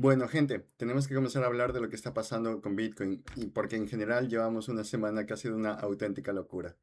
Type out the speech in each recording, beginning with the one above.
Bueno, gente, tenemos que comenzar a hablar de lo que está pasando con Bitcoin y porque en general llevamos una semana que ha sido una auténtica locura.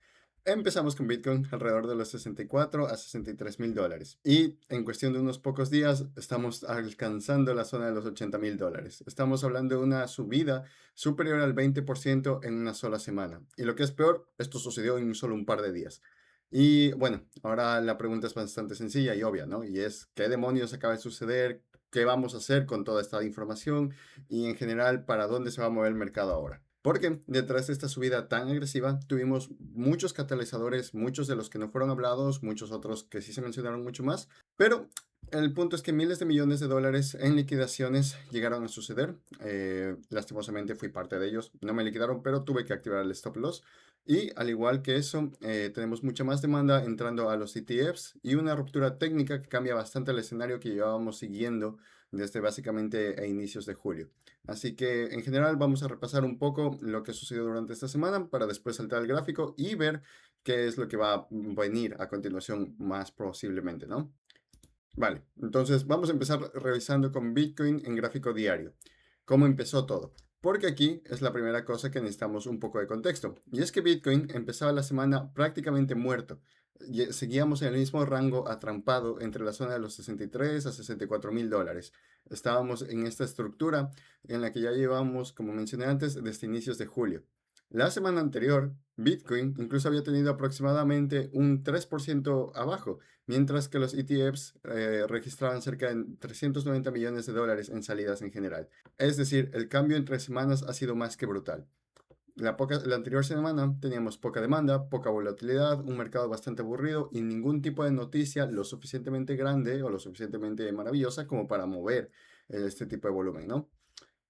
Empezamos con Bitcoin alrededor de los 64 a 63 mil dólares y en cuestión de unos pocos días estamos alcanzando la zona de los 80 mil dólares. Estamos hablando de una subida superior al 20% en una sola semana. Y lo que es peor, esto sucedió en solo un par de días. Y bueno, ahora la pregunta es bastante sencilla y obvia, ¿no? Y es, ¿qué demonios acaba de suceder? ¿Qué vamos a hacer con toda esta información? Y en general, ¿para dónde se va a mover el mercado ahora? Porque detrás de esta subida tan agresiva tuvimos muchos catalizadores, muchos de los que no fueron hablados, muchos otros que sí se mencionaron mucho más, pero el punto es que miles de millones de dólares en liquidaciones llegaron a suceder. Lastimosamente fui parte de ellos, no me liquidaron, pero tuve que activar el stop loss. Y al igual que eso, tenemos mucha más demanda entrando a los ETFs y una ruptura técnica que cambia bastante el escenario que llevábamos siguiendo desde básicamente a inicios de julio. Así que en general vamos a repasar un poco lo que sucedió durante esta semana para después saltar al gráfico y ver qué es lo que va a venir a continuación más posiblemente, ¿no? Vale, entonces vamos a empezar revisando con Bitcoin en gráfico diario. ¿Cómo empezó todo? Porque aquí es la primera cosa que necesitamos un poco de contexto. Y es que Bitcoin empezaba la semana prácticamente muerto. Seguíamos en el mismo rango atrampado entre la zona de los 63 a 64 mil dólares. Estábamos en esta estructura en la que ya llevamos, como mencioné antes, desde inicios de julio. La semana anterior, Bitcoin incluso había tenido aproximadamente un 3% abajo, mientras que los ETFs registraban cerca de 390 millones de dólares en salidas en general. Es decir, el cambio entre semanas ha sido más que brutal. La anterior semana teníamos poca demanda, poca volatilidad, un mercado bastante aburrido y ningún tipo de noticia lo suficientemente grande o lo suficientemente maravillosa como para mover este tipo de volumen, ¿no?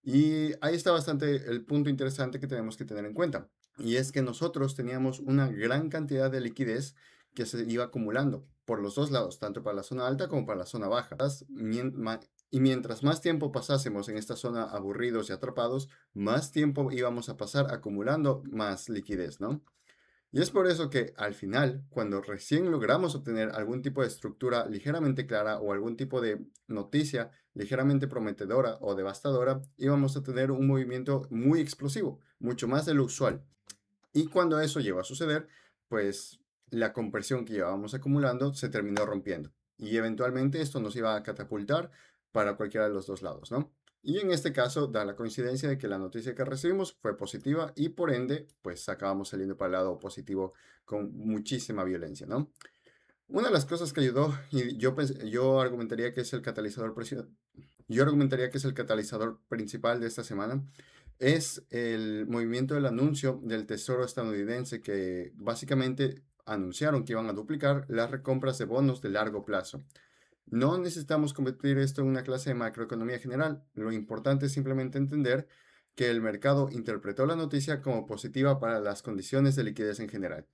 Y ahí está bastante el punto interesante que tenemos que tener en cuenta. Y es que nosotros teníamos una gran cantidad de liquidez que se iba acumulando por los dos lados, tanto para la zona alta como para la zona baja. Y mientras más tiempo pasásemos en esta zona aburridos y atrapados, más tiempo íbamos a pasar acumulando más liquidez, ¿no? Y es por eso que al final, cuando recién logramos obtener algún tipo de estructura ligeramente clara o algún tipo de noticia ligeramente prometedora o devastadora, íbamos a tener un movimiento muy explosivo, mucho más de lo usual. Y cuando eso llegó a suceder, pues la compresión que llevábamos acumulando se terminó rompiendo. Y eventualmente esto nos iba a catapultar para cualquiera de los dos lados, ¿no? Y en este caso da la coincidencia de que la noticia que recibimos fue positiva y por ende, pues acabamos saliendo para el lado positivo con muchísima violencia, ¿no? Una de las cosas que ayudó, y yo argumentaría que es el yo argumentaría que es el catalizador principal de esta semana, es el movimiento del anuncio del Tesoro estadounidense que básicamente anunciaron que iban a duplicar las recompras de bonos de largo plazo. No necesitamos convertir esto en una clase de macroeconomía general. Lo importante es simplemente entender que el mercado interpretó la noticia como positiva para las condiciones de liquidez en general.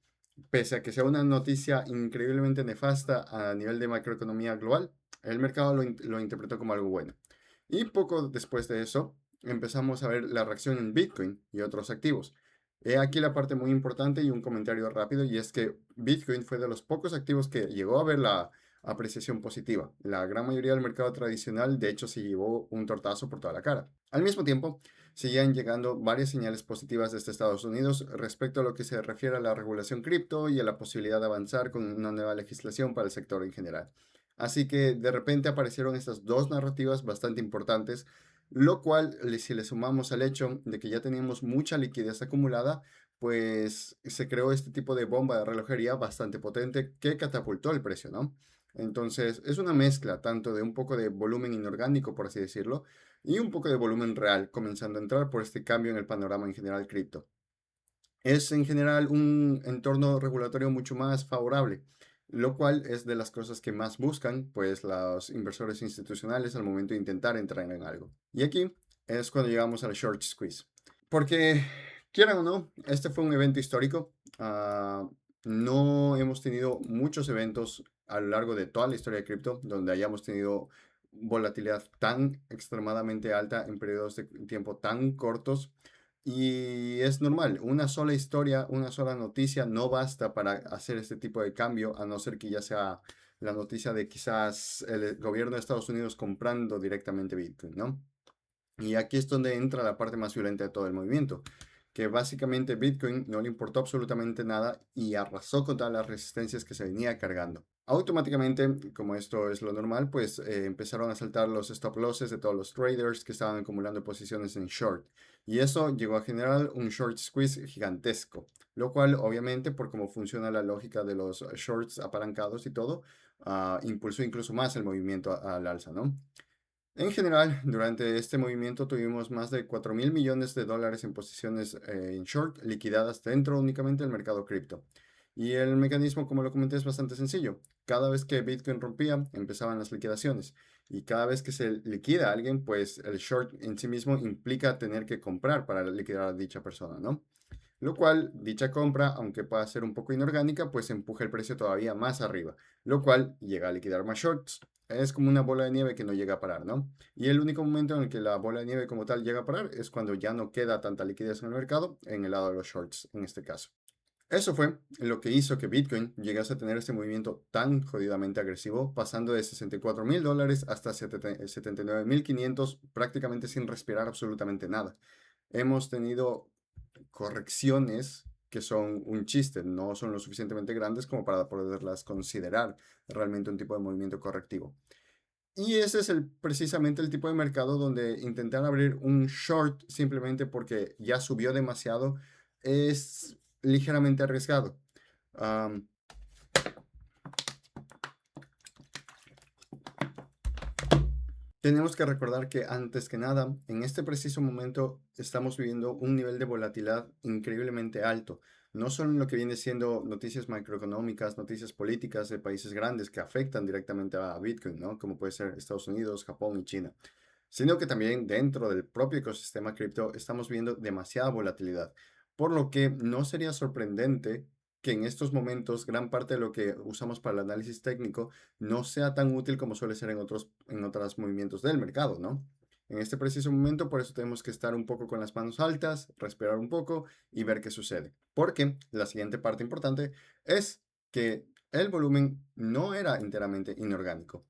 Pese a que sea una noticia increíblemente nefasta a nivel de macroeconomía global, el mercado lo interpretó como algo bueno. Y poco después de eso, empezamos a ver la reacción en Bitcoin y otros activos. He aquí la parte muy importante y un comentario rápido, y es que Bitcoin fue de los pocos activos que llegó a ver la apreciación positiva. La gran mayoría del mercado tradicional, de hecho, se llevó un tortazo por toda la cara. Al mismo tiempo, seguían llegando varias señales positivas desde Estados Unidos respecto a lo que se refiere a la regulación cripto y a la posibilidad de avanzar con una nueva legislación para el sector en general. Así que de repente aparecieron estas dos narrativas bastante importantes, lo cual, si le sumamos al hecho de que ya teníamos mucha liquidez acumulada, pues se creó este tipo de bomba de relojería bastante potente que catapultó el precio, ¿no? Entonces, es una mezcla tanto de un poco de volumen inorgánico, por así decirlo, y un poco de volumen real comenzando a entrar por este cambio en el panorama en general cripto. Es en general un entorno regulatorio mucho más favorable, lo cual es de las cosas que más buscan pues los inversores institucionales al momento de intentar entrar en algo. Y aquí es cuando llegamos al short squeeze. Porque, quieran o no, este fue un evento histórico. No hemos tenido muchos eventos a lo largo de toda la historia de cripto donde hayamos tenido volatilidad tan extremadamente alta en periodos de tiempo tan cortos. Y es normal, una sola historia, una sola noticia no basta para hacer este tipo de cambio, a no ser que ya sea la noticia de quizás el gobierno de Estados Unidos comprando directamente Bitcoin, ¿no? Y aquí es donde entra la parte más violenta de todo el movimiento, que básicamente Bitcoin no le importó absolutamente nada y arrasó con todas las resistencias que se venía cargando. Automáticamente, como esto es lo normal, pues empezaron a saltar los stop losses de todos los traders que estaban acumulando posiciones en short. Y eso llegó a generar un short squeeze gigantesco, lo cual obviamente por cómo funciona la lógica de los shorts apalancados y todo, impulsó incluso más el movimiento al alza, ¿no? En general, durante este movimiento tuvimos más de 4.000 millones de dólares en posiciones en short liquidadas dentro únicamente del mercado cripto. Y el mecanismo, como lo comenté, es bastante sencillo. Cada vez que Bitcoin rompía, empezaban las liquidaciones. Y cada vez que se liquida a alguien, pues el short en sí mismo implica tener que comprar para liquidar a dicha persona, ¿no? Lo cual, dicha compra, aunque pueda ser un poco inorgánica, pues empuja el precio todavía más arriba, lo cual llega a liquidar más shorts. Es como una bola de nieve que no llega a parar, ¿no? Y el único momento en el que la bola de nieve como tal llega a parar es cuando ya no queda tanta liquidez en el mercado, en el lado de los shorts, en este caso. Eso fue lo que hizo que Bitcoin llegase a tener este movimiento tan jodidamente agresivo, pasando de $64.000 hasta 79.500 prácticamente sin respirar absolutamente nada. Hemos tenido correcciones que son un chiste, no son lo suficientemente grandes como para poderlas considerar realmente un tipo de movimiento correctivo. Y ese es precisamente el tipo de mercado donde intentar abrir un short simplemente porque ya subió demasiado es ligeramente arriesgado. Um, Tenemos que recordar que antes que nada, en este preciso momento estamos viviendo un nivel de volatilidad increíblemente alto, no solo en lo que viene siendo noticias macroeconómicas, noticias políticas de países grandes que afectan directamente a Bitcoin, ¿no? Como puede ser Estados Unidos, Japón y China, sino que también dentro del propio ecosistema cripto estamos viendo demasiada volatilidad, por lo que no sería sorprendente que en estos momentos gran parte de lo que usamos para el análisis técnico no sea tan útil como suele ser en otros movimientos del mercado, ¿no? En este preciso momento, por eso tenemos que estar un poco con las manos altas, respirar un poco y ver qué sucede. Porque la siguiente parte importante es que el volumen no era enteramente inorgánico.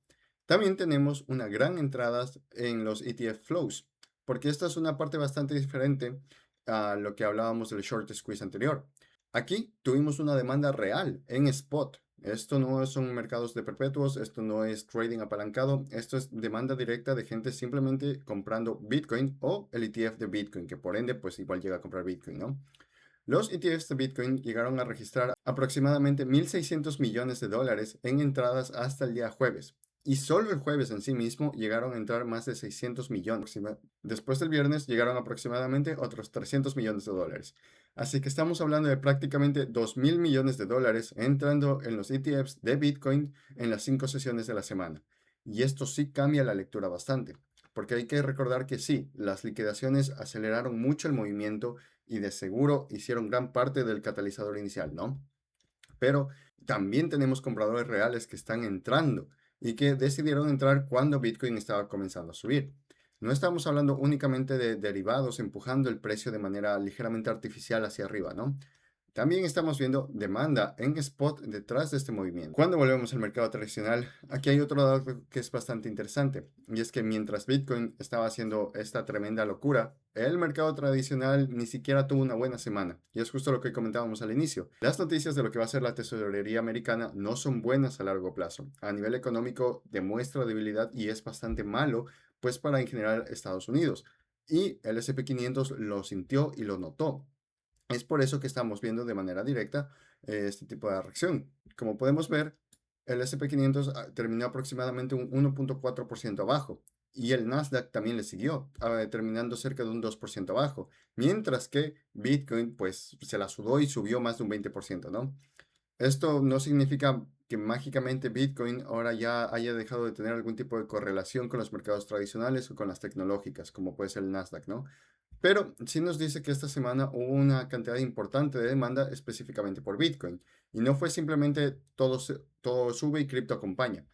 También tenemos una gran entrada en los ETF flows, porque esta es una parte bastante diferente a lo que hablábamos del short squeeze anterior. Aquí tuvimos una demanda real en spot. Esto no son mercados de perpetuos, esto no es trading apalancado, esto es demanda directa de gente simplemente comprando Bitcoin o el ETF de Bitcoin, que por ende pues igual llega a comprar Bitcoin, ¿no? Los ETFs de Bitcoin llegaron a registrar aproximadamente 1.600 millones de dólares en entradas hasta el día jueves. Y solo el jueves en sí mismo llegaron a entrar más de 600 millones. Después del viernes llegaron aproximadamente otros 300 millones de dólares. Así que estamos hablando de prácticamente 2.000 millones de dólares entrando en los ETFs de Bitcoin en las 5 sesiones de la semana. Y esto sí cambia la lectura bastante, porque hay que recordar que sí, las liquidaciones aceleraron mucho el movimiento y de seguro hicieron gran parte del catalizador inicial, ¿no? Pero también tenemos compradores reales que están entrando y que decidieron entrar cuando Bitcoin estaba comenzando a subir. No estamos hablando únicamente de derivados empujando el precio de manera ligeramente artificial hacia arriba, ¿no? También estamos viendo demanda en spot detrás de este movimiento. Cuando volvemos al mercado tradicional, aquí hay otro dato que es bastante interesante, y es que mientras Bitcoin estaba haciendo esta tremenda locura, el mercado tradicional ni siquiera tuvo una buena semana, y es justo lo que comentábamos al inicio. Las noticias de lo que va a ser la tesorería americana no son buenas a largo plazo. A nivel económico demuestra debilidad y es bastante malo, pues para en general Estados Unidos. Y el S&P 500 lo sintió y lo notó. Es por eso que estamos viendo de manera directa este tipo de reacción. Como podemos ver, el S&P 500 terminó aproximadamente un 1.4% abajo y el Nasdaq también le siguió, terminando cerca de un 2% abajo, mientras que Bitcoin pues se la sudó y subió más de un 20%, ¿no? Esto no significa que mágicamente Bitcoin ahora ya haya dejado de tener algún tipo de correlación con los mercados tradicionales o con las tecnológicas, como puede ser el Nasdaq, ¿no? Pero sí nos dice que esta semana hubo una cantidad importante de demanda específicamente por Bitcoin. Y no fue simplemente todo sube y cripto acompaña.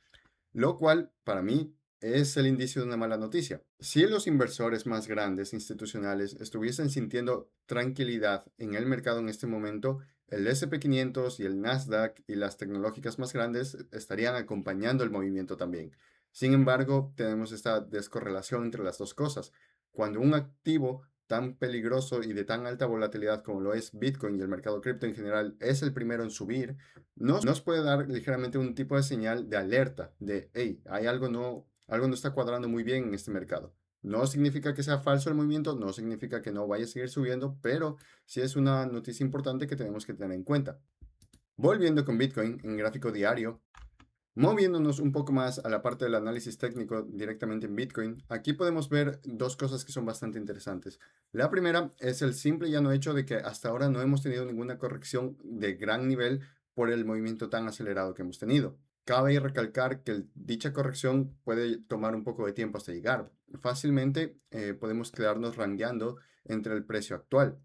Lo cual, para mí, es el indicio de una mala noticia. Si los inversores más grandes, institucionales, estuviesen sintiendo tranquilidad en el mercado en este momento, el S&P 500 y el Nasdaq y las tecnológicas más grandes estarían acompañando el movimiento también. Sin embargo, tenemos esta descorrelación entre las dos cosas. Cuando un activo tan peligroso y de tan alta volatilidad como lo es Bitcoin y el mercado cripto en general es el primero en subir, nos puede dar ligeramente un tipo de señal de alerta de, hey, hay algo no está cuadrando muy bien en este mercado. No significa que sea falso el movimiento, no significa que no vaya a seguir subiendo, pero sí es una noticia importante que tenemos que tener en cuenta. Volviendo con Bitcoin en gráfico diario, moviéndonos un poco más a la parte del análisis técnico directamente en Bitcoin, aquí podemos ver dos cosas que son bastante interesantes. La primera es el simple y llano hecho de que hasta ahora no hemos tenido ninguna corrección de gran nivel por el movimiento tan acelerado que hemos tenido. Cabe recalcar que dicha corrección puede tomar un poco de tiempo hasta llegar. Fácilmente podemos quedarnos rangueando entre el precio actual.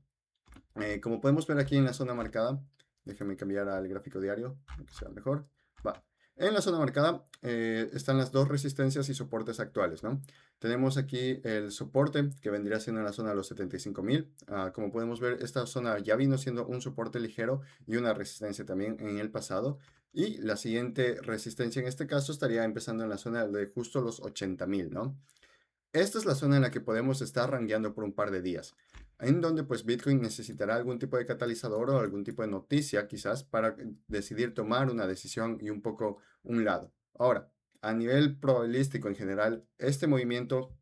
Como podemos ver aquí en la zona marcada, déjenme cambiar al gráfico diario, para que sea mejor. Va. En la zona marcada están las dos resistencias y soportes actuales, ¿no? Tenemos aquí el soporte que vendría siendo en la zona de los 75.000. Como podemos ver, esta zona ya vino siendo un soporte ligero y una resistencia también en el pasado. Y la siguiente resistencia en este caso estaría empezando en la zona de justo los 80.000, ¿no? Esta es la zona en la que podemos estar rangueando por un par de días, en donde pues Bitcoin necesitará algún tipo de catalizador o algún tipo de noticia quizás para decidir tomar una decisión y un poco un lado. Ahora, a nivel probabilístico en general, este movimiento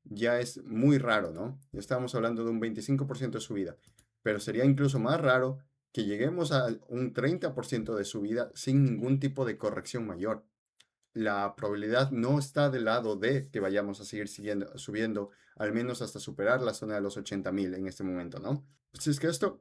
ya es muy raro, ¿no? Estamos hablando de un 25% de subida, pero sería incluso más raro que lleguemos a un 30% de subida sin ningún tipo de corrección mayor. La probabilidad no está del lado de que vayamos a seguir subiendo, al menos hasta superar la zona de los 80.000 en este momento, ¿no? Si es que esto,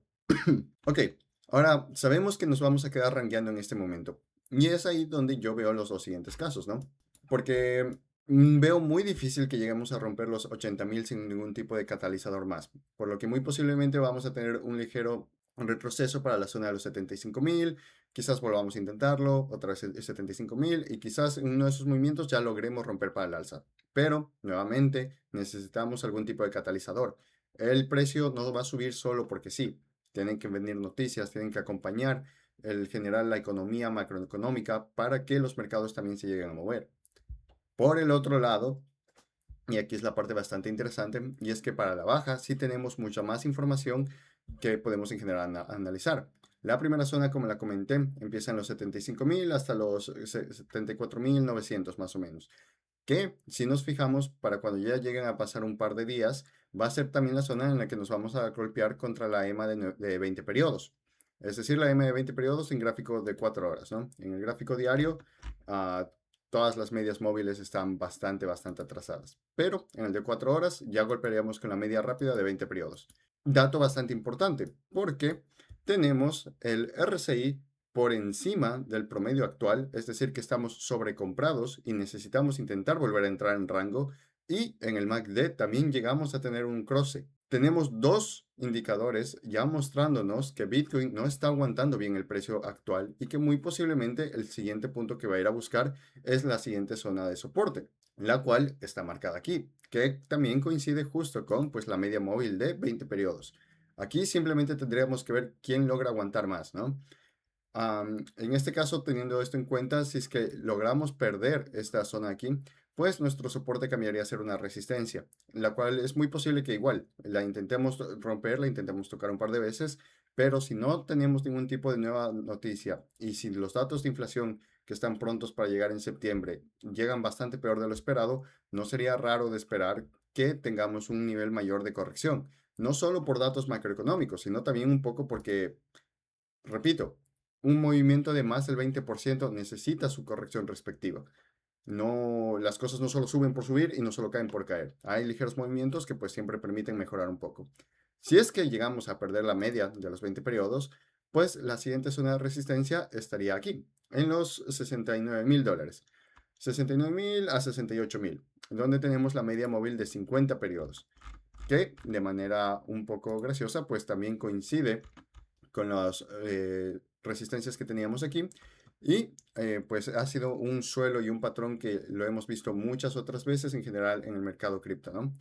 ok, ahora sabemos que nos vamos a quedar rangueando en este momento. Y es ahí donde yo veo los dos siguientes casos, ¿no? Porque veo muy difícil que lleguemos a romper los 80.000 sin ningún tipo de catalizador más. Por lo que muy posiblemente vamos a tener un ligero retroceso para la zona de los 75.000. Quizás volvamos a intentarlo, otra vez 75.000 y quizás en uno de esos movimientos ya logremos romper para el alza. Pero, nuevamente, necesitamos algún tipo de catalizador. El precio no va a subir solo porque sí. Tienen que venir noticias, tienen que acompañar el general la economía macroeconómica para que los mercados también se lleguen a mover. Por el otro lado, y aquí es la parte bastante interesante, y es que para la baja sí tenemos mucha más información que podemos en general analizar. La primera zona, como la comenté, empieza en los 75.000 hasta los 74.900 más o menos. Que si nos fijamos, para cuando ya lleguen a pasar un par de días, va a ser también la zona en la que nos vamos a golpear contra la EMA de 20 periodos. Es decir, la EMA de 20 periodos en gráfico de 4 horas, ¿no? En el gráfico diario, todas las medias móviles están bastante atrasadas. Pero en el de 4 horas ya golpearíamos con la media rápida de 20 periodos. Dato bastante importante, porque tenemos el RSI por encima del promedio actual, es decir, que estamos sobrecomprados y necesitamos intentar volver a entrar en rango. Y en el MACD también llegamos a tener un croce. Tenemos dos indicadores ya mostrándonos que Bitcoin no está aguantando bien el precio actual y que muy posiblemente el siguiente punto que va a ir a buscar es la siguiente zona de soporte, la cual está marcada aquí, que también coincide justo con pues la media móvil de 20 periodos. Aquí simplemente tendríamos que ver quién logra aguantar más, ¿no? En este caso, teniendo esto en cuenta, si es que logramos perder esta zona aquí, pues nuestro soporte cambiaría a ser una resistencia, la cual es muy posible que igual la intentemos romper, la intentemos tocar un par de veces, pero si no tenemos ningún tipo de nueva noticia y si los datos de inflación que están prontos para llegar en septiembre llegan bastante peor de lo esperado, no sería raro de esperar que tengamos un nivel mayor de corrección, no solo por datos macroeconómicos, sino también un poco porque, repito, un movimiento de más del 20% necesita su corrección respectiva. No, las cosas no solo suben por subir y no solo caen por caer. Hay ligeros movimientos que pues siempre permiten mejorar un poco. Si es que llegamos a perder la media de los 20 periodos, pues la siguiente zona de resistencia estaría aquí, en los 69.000 dólares. 69.000 a 68.000, donde tenemos la media móvil de 50 periodos, que de manera un poco graciosa pues también coincide con las resistencias que teníamos aquí. Y pues ha sido un suelo y un patrón que lo hemos visto muchas otras veces en general en el mercado cripto, ¿no?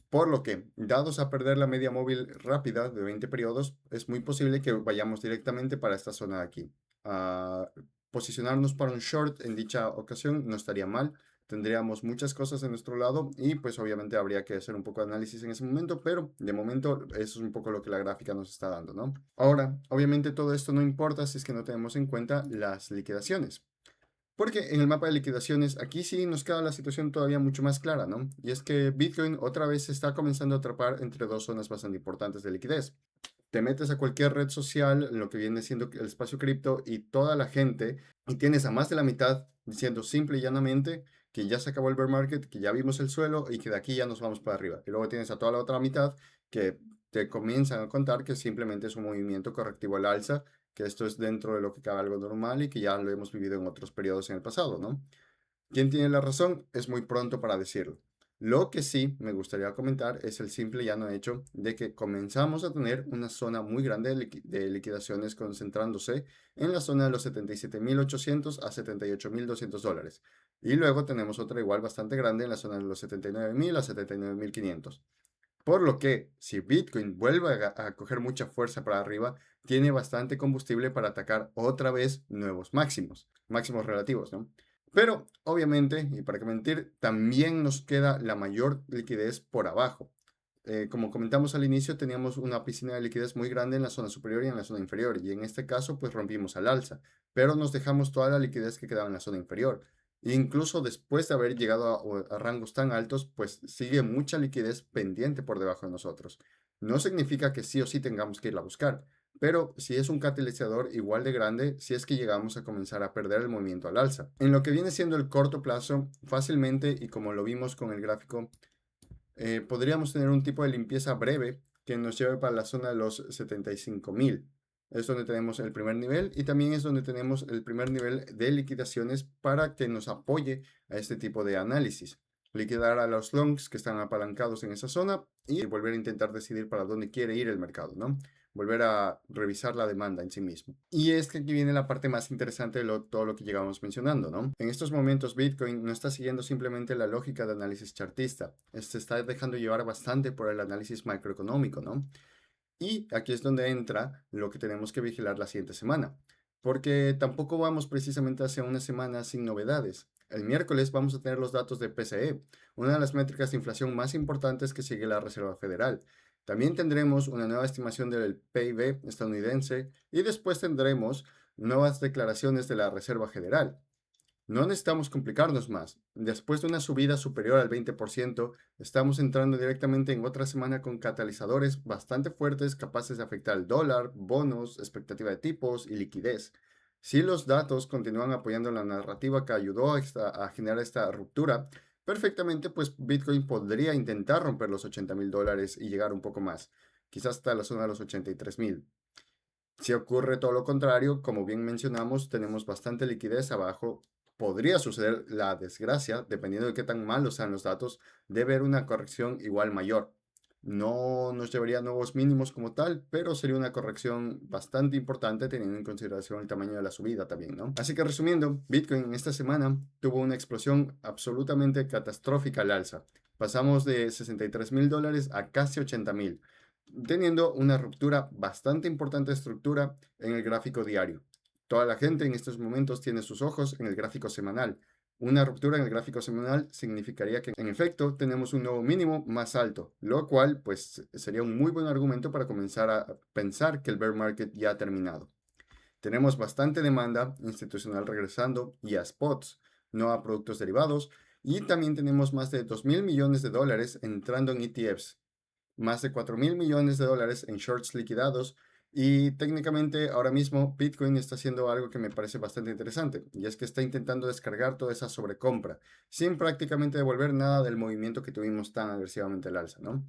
Por lo que, dados a perder la media móvil rápida de 20 periodos, es muy posible que vayamos directamente para esta zona de aquí. Posicionarnos para un short en dicha ocasión no estaría mal, tendríamos muchas cosas en nuestro lado y pues obviamente habría que hacer un poco de análisis en ese momento, pero de momento eso es un poco lo que la gráfica nos está dando, ¿no? Ahora, obviamente todo esto no importa si es que no tenemos en cuenta las liquidaciones. Porque en el mapa de liquidaciones, aquí sí nos queda la situación todavía mucho más clara, ¿no? Y es que Bitcoin otra vez se está comenzando a atrapar entre dos zonas bastante importantes de liquidez. Te metes a cualquier red social, lo que viene siendo el espacio cripto, y toda la gente, y tienes a más de la mitad diciendo simple y llanamente que ya se acabó el bear market, que ya vimos el suelo y que de aquí ya nos vamos para arriba. Y luego tienes a toda la otra mitad que te comienzan a contar que simplemente es un movimiento correctivo al alza, que esto es dentro de lo que cabe algo normal y que ya lo hemos vivido en otros periodos en el pasado, ¿no? ¿Quién tiene la razón? Es muy pronto para decirlo. Lo que sí me gustaría comentar es el simple y llano hecho de que comenzamos a tener una zona muy grande de liquidaciones concentrándose en la zona de los 77.800 a 78.200 dólares. Y luego tenemos otra igual bastante grande en la zona de los 79.000 a 79.500. Por lo que, si Bitcoin vuelve a coger mucha fuerza para arriba, tiene bastante combustible para atacar otra vez nuevos máximos, máximos relativos, ¿no? Pero, obviamente, y para qué mentir, también nos queda la mayor liquidez por abajo. Como comentamos al inicio, teníamos una piscina de liquidez muy grande en la zona superior y en la zona inferior, y en este caso, pues rompimos al alza, pero nos dejamos toda la liquidez que quedaba en la zona inferior. Incluso después de haber llegado a rangos tan altos, pues sigue mucha liquidez pendiente por debajo de nosotros. No significa que sí o sí tengamos que irla a buscar, pero sí es un catalizador igual de grande si es que llegamos a comenzar a perder el movimiento al alza. En lo que viene siendo el corto plazo, fácilmente, y como lo vimos con el gráfico, podríamos tener un tipo de limpieza breve que nos lleve para la zona de los 75.000. Es donde tenemos el primer nivel y también es donde tenemos el primer nivel de liquidaciones para que nos apoye a este tipo de análisis. Liquidar a los longs que están apalancados en esa zona y volver a intentar decidir para dónde quiere ir el mercado, ¿no? Volver a revisar la demanda en sí mismo. Y es que aquí viene la parte más interesante de todo lo que llegamos mencionando, ¿no? En estos momentos Bitcoin no está siguiendo simplemente la lógica de análisis chartista, se está dejando llevar bastante por el análisis macroeconómico, ¿no? Y aquí es donde entra lo que tenemos que vigilar la siguiente semana, porque tampoco vamos precisamente hacia una semana sin novedades. El miércoles vamos a tener los datos de PCE, una de las métricas de inflación más importantes que sigue la Reserva Federal. También tendremos una nueva estimación del PIB estadounidense y después tendremos nuevas declaraciones de la Reserva Federal. No necesitamos complicarnos más. Después de una subida superior al 20%, estamos entrando directamente en otra semana con catalizadores bastante fuertes capaces de afectar el dólar, bonos, expectativa de tipos y liquidez. Si los datos continúan apoyando la narrativa que ayudó a generar esta ruptura, perfectamente pues Bitcoin podría intentar romper los 80.000 dólares y llegar un poco más, quizás hasta la zona de los 83.000. Si ocurre todo lo contrario, como bien mencionamos, tenemos bastante liquidez abajo. Podría suceder la desgracia, dependiendo de qué tan malos sean los datos, de ver una corrección igual mayor. No nos llevaría a nuevos mínimos como tal, pero sería una corrección bastante importante teniendo en consideración el tamaño de la subida también, ¿no? Así que resumiendo, Bitcoin en esta semana tuvo una explosión absolutamente catastrófica al alza. Pasamos de 63.000 dólares a casi 80.000, teniendo una ruptura bastante importante de estructura en el gráfico diario. Toda la gente en estos momentos tiene sus ojos en el gráfico semanal. Una ruptura en el gráfico semanal significaría que en efecto tenemos un nuevo mínimo más alto, lo cual pues sería un muy buen argumento para comenzar a pensar que el bear market ya ha terminado. Tenemos bastante demanda institucional regresando y a spots, no a productos derivados, y también tenemos más de 2.000 millones de dólares entrando en ETFs, más de 4.000 millones de dólares en shorts liquidados. Y técnicamente ahora mismo Bitcoin está haciendo algo que me parece bastante interesante, y es que está intentando descargar toda esa sobrecompra, sin prácticamente devolver nada del movimiento que tuvimos tan agresivamente al alza, ¿no?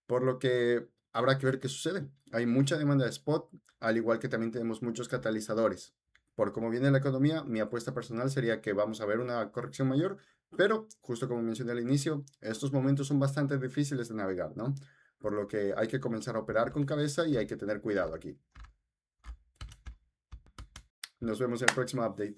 Por lo que habrá que ver qué sucede. Hay mucha demanda de spot, al igual que también tenemos muchos catalizadores. Por cómo viene la economía, mi apuesta personal sería que vamos a ver una corrección mayor, pero justo como mencioné al inicio, estos momentos son bastante difíciles de navegar, ¿no? Por lo que hay que comenzar a operar con cabeza y hay que tener cuidado aquí. Nos vemos en el próximo update.